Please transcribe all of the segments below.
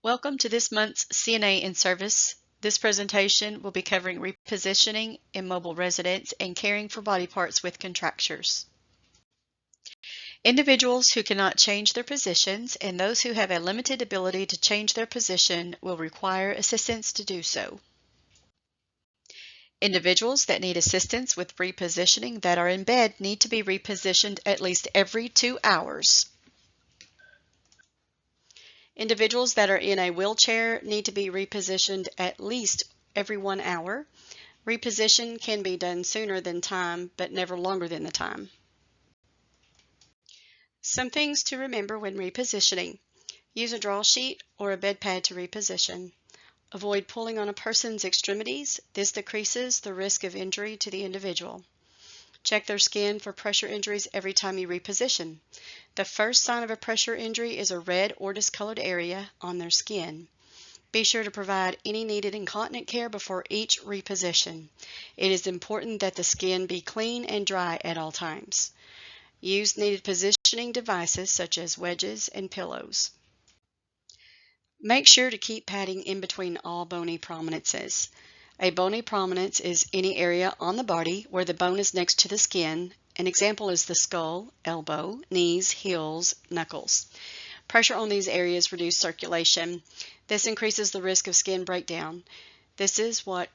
Welcome to this month's CNA in Service. This presentation will be covering repositioning in mobile residents and caring for body parts with contractures. Individuals who cannot change their positions and those who have a limited ability to change their position will require assistance to do so. Individuals that need assistance with repositioning that are in bed need to be repositioned at least every 2 hours. Individuals that are in a wheelchair need to be repositioned at least every 1 hour. Reposition can be done sooner than time, but never longer than the time. Some things to remember when repositioning. Use a draw sheet or a bed pad to reposition. Avoid pulling on a person's extremities. This decreases the risk of injury to the individual. Check their skin for pressure injuries every time you reposition. The first sign of a pressure injury is a red or discolored area on their skin. Be sure to provide any needed incontinent care before each reposition. It is important that the skin be clean and dry at all times. Use needed positioning devices such as wedges and pillows. Make sure to keep padding in between all bony prominences. A bony prominence is any area on the body where the bone is next to the skin. An example is the skull, elbow, knees, heels, knuckles. Pressure on these areas reduces circulation. This increases the risk of skin breakdown. This is what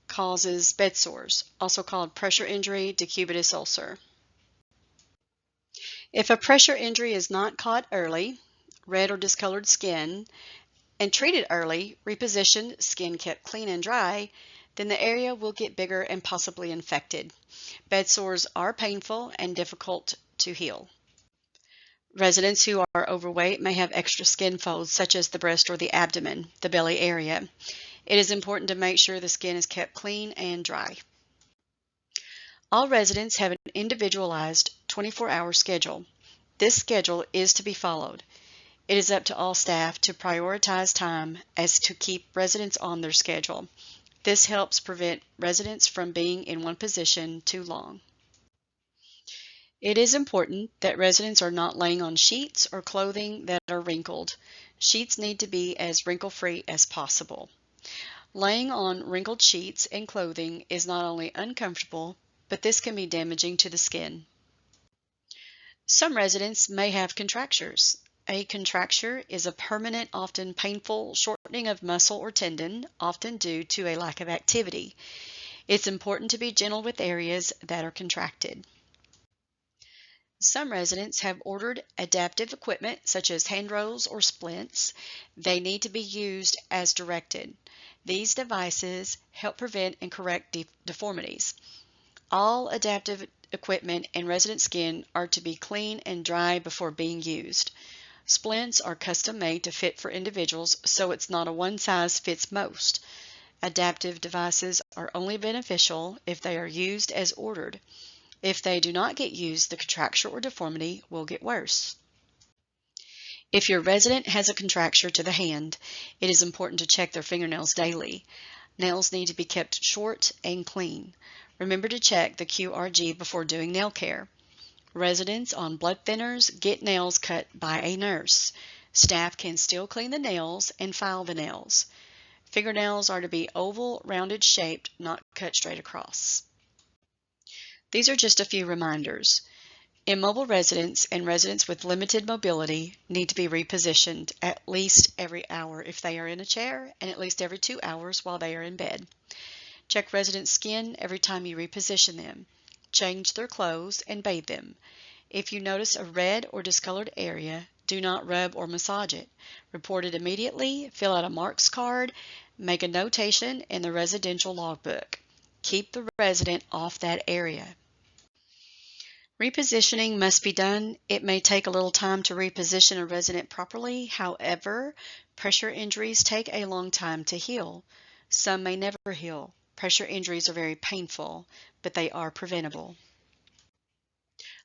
causes bed sores, also called pressure injury decubitus ulcer. If a pressure injury is not caught early, red or discolored skin, and treated early, repositioned, skin kept clean and dry, then the area will get bigger and possibly infected. Bed sores are painful and difficult to heal. Residents who are overweight may have extra skin folds such as the breast or the abdomen, the belly area. It is important to make sure the skin is kept clean and dry. All residents have an individualized 24-hour schedule. This schedule is to be followed. It is up to all staff to prioritize time as to keep residents on their schedule. This helps prevent residents from being in one position too long. It is important that residents are not laying on sheets or clothing that are wrinkled. Sheets need to be as wrinkle-free as possible. Laying on wrinkled sheets and clothing is not only uncomfortable, but this can be damaging to the skin. Some residents may have contractures. A contracture is a permanent, often painful shortening of muscle or tendon, often due to a lack of activity. It's important to be gentle with areas that are contracted. Some residents have ordered adaptive equipment such as hand rolls or splints. They need to be used as directed. These devices help prevent and correct deformities. All adaptive equipment and resident skin are to be clean and dry before being used. Splints are custom made to fit for individuals, so it's not a one-size-fits-most. Adaptive devices are only beneficial if they are used as ordered. If they do not get used, the contracture or deformity will get worse. If your resident has a contracture to the hand, it is important to check their fingernails daily. Nails need to be kept short and clean. Remember to check the QRG before doing nail care. Residents on blood thinners get nails cut by a nurse. Staff can still clean the nails and file the nails. Fingernails are to be oval, rounded shaped, not cut straight across. These are just a few reminders. Immobile residents and residents with limited mobility need to be repositioned at least every hour if they are in a chair and at least every 2 hours while they are in bed. Check residents' skin every time you reposition them. Change their clothes and bathe them. If you notice a red or discolored area, do not rub or massage it. Report it immediately, fill out a marks card, make a notation in the residential logbook. Keep the resident off that area. Repositioning must be done. It may take a little time to reposition a resident properly. However, pressure injuries take a long time to heal. Some may never heal. Pressure injuries are very painful, but they are preventable.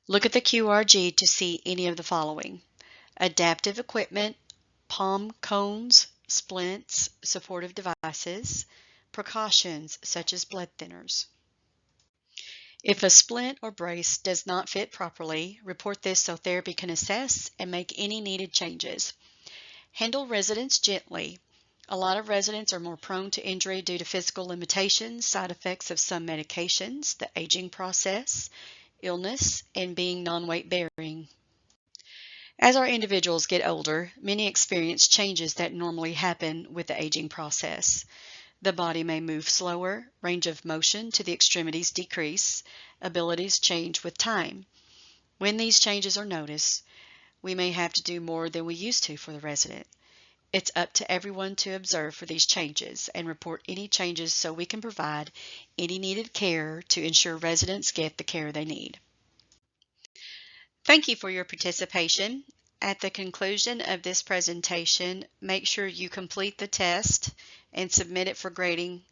Look at the QRG to see any of the following: adaptive equipment, palm cones, splints, supportive devices, precautions such as blood thinners. If a splint or brace does not fit properly, report this so therapy can assess and make any needed changes. Handle residents gently. A lot of residents are more prone to injury due to physical limitations, side effects of some medications, the aging process, illness, and being non-weight bearing. As our individuals get older, many experience changes that normally happen with the aging process. The body may move slower, range of motion to the extremities decrease, abilities change with time. When these changes are noticed, we may have to do more than we used to for the resident. It's up to everyone to observe for these changes and report any changes so we can provide any needed care to ensure residents get the care they need. Thank you for your participation. At the conclusion of this presentation, make sure you complete the test and submit it for grading.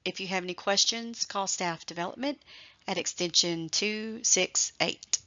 If you have any questions, call staff development at extension 268.